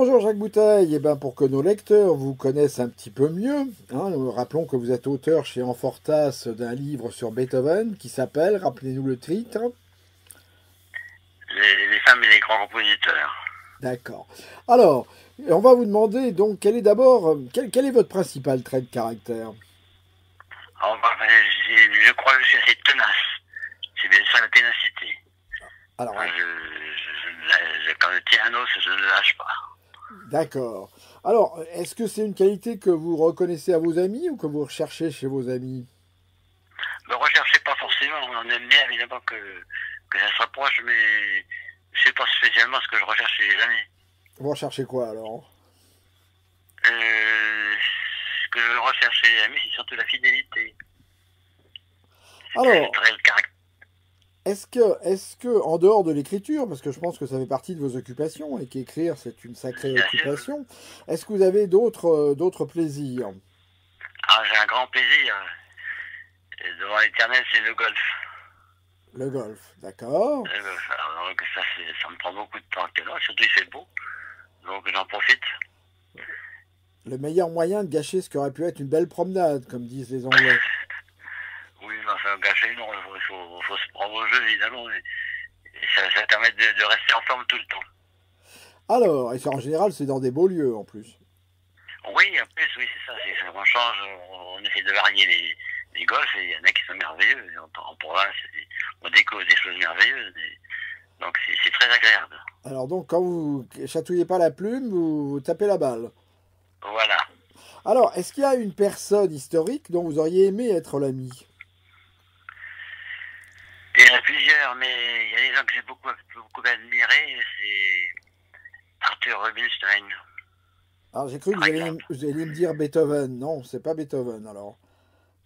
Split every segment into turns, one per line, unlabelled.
Bonjour Jacques Bouteille, pour que nos lecteurs vous connaissent un petit peu mieux, nous rappelons que vous êtes auteur chez Enfortas d'un livre sur Beethoven qui s'appelle, rappelez-nous le titre.
Les femmes et les grands compositeurs.
D'accord. Alors, on va vous demander donc quel est votre principal trait de caractère?
Je crois que je suis assez tenace. C'est bien ça, la ténacité.
Alors,
Quand je tiens un os, je ne lâche pas.
d'accord. Alors, est-ce que c'est une qualité que vous reconnaissez à vos amis ou que vous recherchez chez vos amis?
Ne recherchez pas forcément. On aime bien évidemment que ça se rapproche, mais c'est pas spécialement ce que je recherche chez les amis.
Vous recherchez quoi alors?
Ce que je recherche chez les amis, c'est surtout la fidélité.
Alors,
Le caractère.
est-ce que, en dehors de l'écriture, parce que je pense que ça fait partie de vos occupations et qu'écrire c'est une sacrée
Bien sûr.
occupation, est-ce que vous avez d'autres plaisirs?
Ah, j'ai un grand plaisir. Devant l'éternel, c'est le golf.
Le golf, d'accord.
Le golf. Alors, donc ça me prend beaucoup de temps actuellement, surtout il fait beau. Donc j'en profite.
Le meilleur moyen de gâcher ce qui aurait pu être une belle promenade, comme disent les Anglais.
Oui, mais enfin, gâcher, non, il faut se prendre au jeu, évidemment. Et ça permet de rester en forme tout le temps.
Alors, et en général, c'est dans des beaux lieux en plus.
Oui, en plus, oui, c'est ça. On change, on essaie de varier les golfs, et il y en a qui sont merveilleux. En province, on découvre des choses merveilleuses. Donc c'est très agréable.
Alors donc, quand vous chatouillez pas la plume, vous tapez la balle.
Voilà.
Alors, est-ce qu'il y a une personne historique dont vous auriez aimé être l'ami?
Il y en a plusieurs, mais il y a des gens que j'ai beaucoup admirés. C'est Arthur Rubinstein.
Alors, j'ai cru que vous alliez me dire Beethoven. Non, c'est pas Beethoven alors.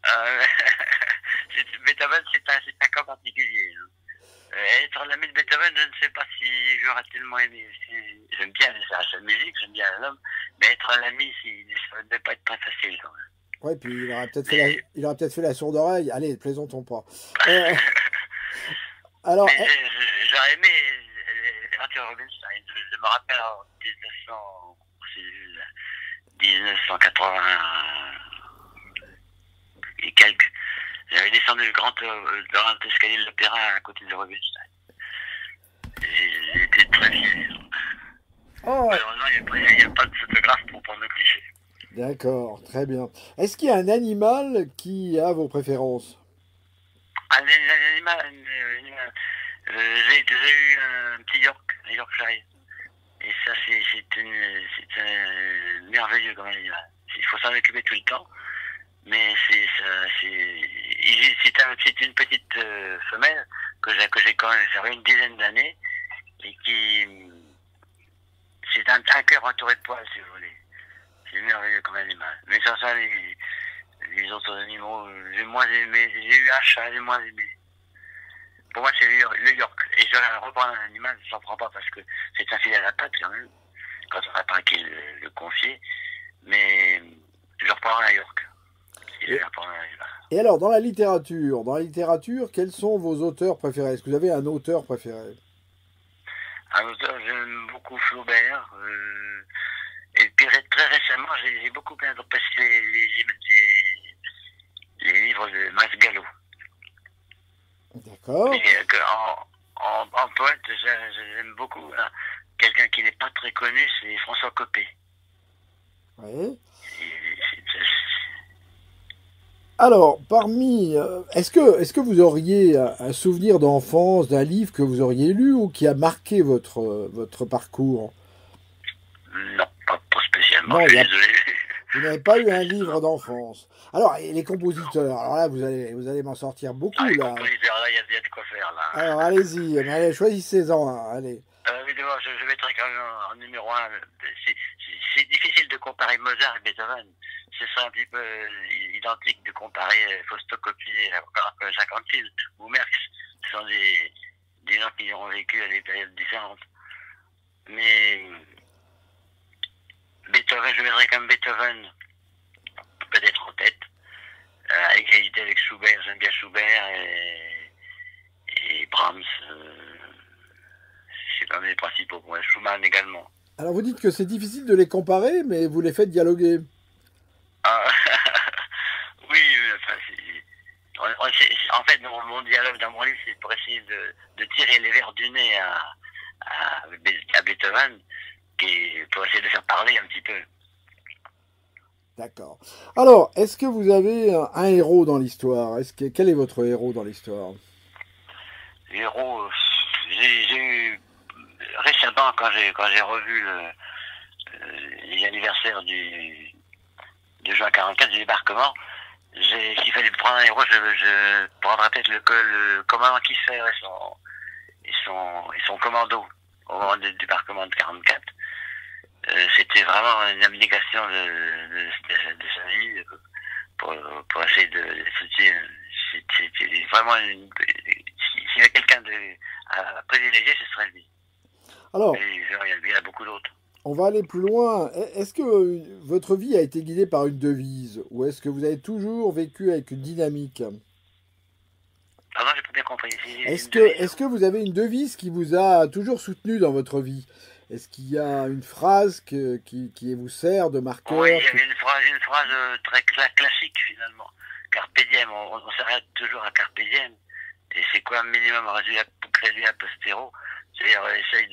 Euh, Beethoven, c'est un cas particulier. Être l'ami de Beethoven, je ne sais pas si j'aurais tellement aimé. J'aime bien sa musique, j'aime bien l'homme, mais être l'ami, ça ne devait pas être très facile quand même.
Ouais, puis il aurait peut-être fait la sourde oreille. Allez, plaisantons pas. Alors,
Mais j'aurais aimé Arthur Rubinstein. Je me rappelle en 1980 et quelques. J'avais descendu le grand escalier de l'opéra à côté de Rubinstein. J'étais très fier. Malheureusement, il n'y a pas de photographe pour prendre le cliché.
d'accord, très bien. Est-ce qu'il y a un animal qui a vos préférences?
J'ai déjà eu un petit Yorkshire. Et ça, c'est un merveilleux comme animal. Il faut s'en occuper tout le temps. Mais c'est une petite femelle que j'ai quand même, j'avais une dizaine d'années. Et c'est un cœur entouré de poils, si vous voulez. C'est merveilleux comme animal. Mais sans ça, les autres animaux, j'ai moins aimé. J'ai eu un chat, j'ai moins aimé. Pour moi, c'est le York. Et je reprends un animal, je n'en prends pas parce que c'est un fil à la patte quand même, quand on n'a pas qui le confier. Mais je reprends un York.
Et alors, dans la littérature, quels sont vos auteurs préférés? Est-ce que vous avez un auteur préféré?
Un auteur, j'aime beaucoup Flaubert. Et puis très récemment, j'ai beaucoup apprécié les livres de Max Gallo.
D'accord.
En poète, j'aime beaucoup quelqu'un qui n'est pas très connu, c'est François Copé.
Oui. Alors, est-ce que vous auriez un souvenir d'enfance, d'un livre que vous auriez lu ou qui a marqué votre parcours?
Non, pas spécialement,
Non,
je suis désolé.
vous n'avez pas eu un livre d'enfance. Alors, et les compositeurs, alors là, vous allez m'en sortir beaucoup,
Les
là.
compositeurs, là, il y a de quoi faire, là.
Alors, allez-y, mais allez, choisissez-en un, allez.
Évidemment, je mettrai quand même en numéro un. C'est difficile de comparer Mozart et Beethoven. Ce serait un petit peu identique de comparer Fausto Coppi et 56 ou Merckx. Ce sont des gens qui ont vécu à des périodes différentes. Mais Beethoven, je mettrais comme Beethoven peut-être en tête, à égalité avec Schubert. J'aime bien Schubert et Brahms. C'est quand même les principaux pour moi. Schumann également.
Alors vous dites que c'est difficile de les comparer, mais vous les faites dialoguer.
Ah, oui, enfin, en fait, mon dialogue dans mon livre, c'est pour essayer de tirer les vers du nez à Beethoven, pour essayer de faire parler un petit peu.
D'accord. Alors, est-ce que vous avez un héros dans l'histoire? Quel est votre héros dans l'histoire?
Les héros, j'ai eu récemment, quand j'ai revu les anniversaires de juin 44 du débarquement, s'il fallait prendre un héros, je prendrais peut-être le commandant Kisser et son commando au moment du débarquement de 44. C'était vraiment une abnégation de sa vie pour essayer de soutenir. C'était vraiment s'il y a quelqu'un à privilégier, ce serait lui.
Alors,
Et il y en a beaucoup d'autres.
on va aller plus loin. Est-ce que votre vie a été guidée par une devise ou est-ce que vous avez toujours vécu avec une dynamique?
Pardon, j'ai pas bien compris.
Est-ce que vous avez une devise qui vous a toujours soutenu dans votre vie? Est-ce qu'il y a une phrase qui vous sert de marqueur?
Oui, il y avait une phrase très classique finalement. Carpe diem, on s'arrête toujours à carpe diem. Et c'est quoi minimum réduit à postero? C'est-à-dire on essaye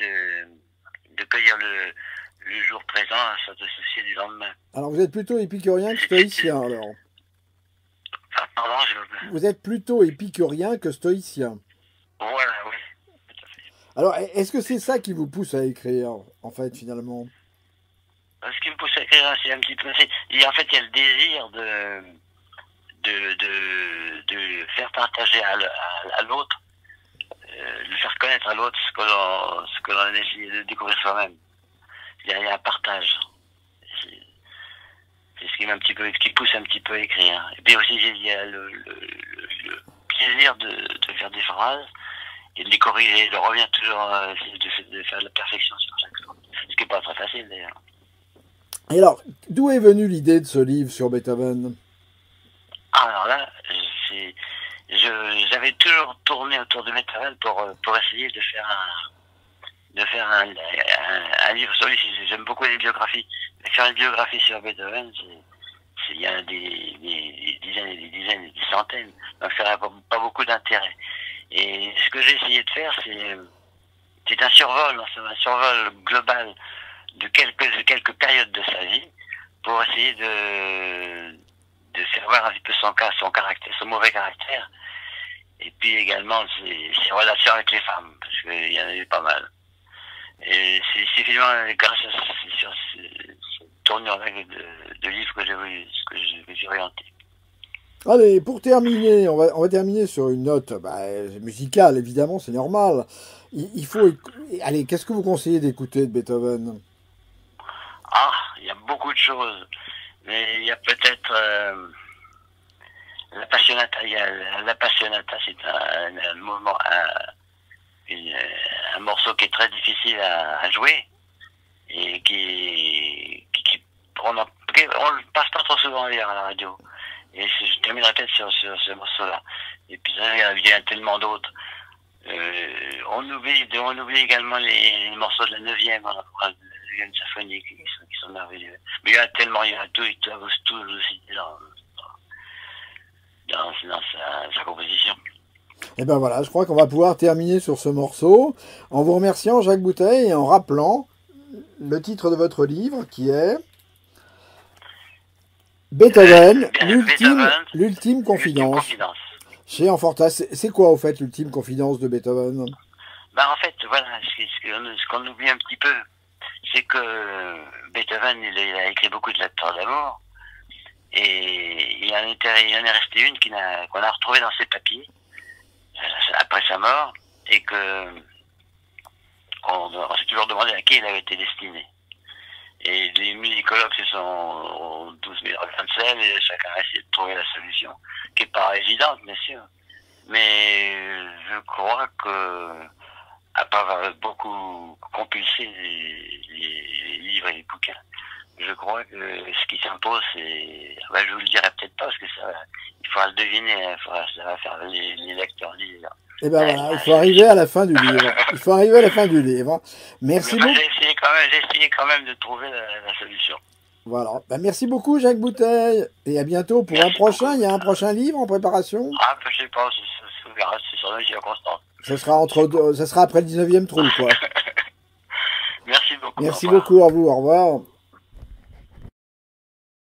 de cueillir le jour présent sans te soucier du lendemain.
Alors vous êtes plutôt épicurien que stoïcien alors.
Enfin, pardon,
Vous êtes plutôt épicurien que stoïcien.
Voilà, oui.
Alors est-ce que c'est ça qui vous pousse à écrire en fait finalement?
Ce qui me pousse à écrire, c'est un petit peu... En fait, il y a le désir de faire partager à l'autre, de faire connaître à l'autre ce que l'on a essayé de découvrir soi-même. Il y a un partage. C'est ce qui pousse un petit peu à écrire. Et puis aussi, il y a le plaisir de faire des phrases et de les corriger. Je reviens toujours de faire de la perfection sur chaque fois. Ce qui n'est pas très facile d'ailleurs.
Et alors, d'où est venue l'idée de ce livre sur Beethoven?
Alors là, j'avais toujours tourné autour de Beethoven pour essayer de faire un livre sur lui. J'aime beaucoup les biographies. Mais faire une biographie sur Beethoven, il y a des dizaines, des centaines. Donc ça n'a pas beaucoup d'intérêt. Et ce que j'ai essayé de faire, c'est un survol global de quelques périodes de sa vie pour essayer de faire voir un petit peu son caractère, son mauvais caractère, et puis également ses relations avec les femmes, parce qu'il y en avait pas mal. Et c'est finalement grâce à cette tournure de livres que j'ai orienté.
Allez, pour terminer, on va terminer sur une note musicale, évidemment, c'est normal. Il faut... Allez, qu'est-ce que vous conseillez d'écouter de Beethoven?
Ah, il y a beaucoup de choses. Mais il y a peut-être l'Appassionata. L'Appassionata, c'est un moment, un morceau qui est très difficile à jouer et on le passe pas trop souvent d'ailleurs à la radio. Et je terminerai peut-être sur ce morceau-là. Et puis il y a tellement d'autres. On oublie également les morceaux de la 9e, la 9e symphonie qui sont merveilleux. Mais il y a tellement, il y a tout aussi dans sa composition.
Et ben voilà, je crois qu'on va pouvoir terminer sur ce morceau en vous remerciant Jacques Bouteille et en rappelant le titre de votre livre qui est Beethoven, l'ultime confidence. Chez Enfortas. C'est quoi au fait l'ultime confidence de Beethoven?
En fait, voilà, ce qu'on oublie un petit peu, c'est que Beethoven, il a écrit beaucoup de lettres d'amour, et il en est resté une qu'on a retrouvée dans ses papiers après sa mort, et que on s'est toujours demandé à qui elle avait été destinée. Et les musicologues ont tous mis leur grain de sel et chacun a essayé de trouver la solution, qui n'est pas évidente, bien sûr. Mais je crois que, après avoir beaucoup compulsé les livres et les bouquins, je crois que ce qui s'impose, c'est... je vous le dirai peut-être pas, parce que il faudra le deviner, ça va faire les lecteurs lire.
Et ben voilà, il faut arriver à la fin du livre. Merci beaucoup.
J'ai essayé j'ai essayé quand même de trouver la solution.
Voilà. Ben, merci beaucoup, Jacques Bouteille. Et à bientôt pour un prochain.
Beaucoup.
Il y a un prochain livre en préparation.
Ah, je sais pas, on verra, c'est sur la circonstance.
Ça sera après le 19e trou, quoi.
Merci beaucoup.
Merci beaucoup, à vous. Au revoir.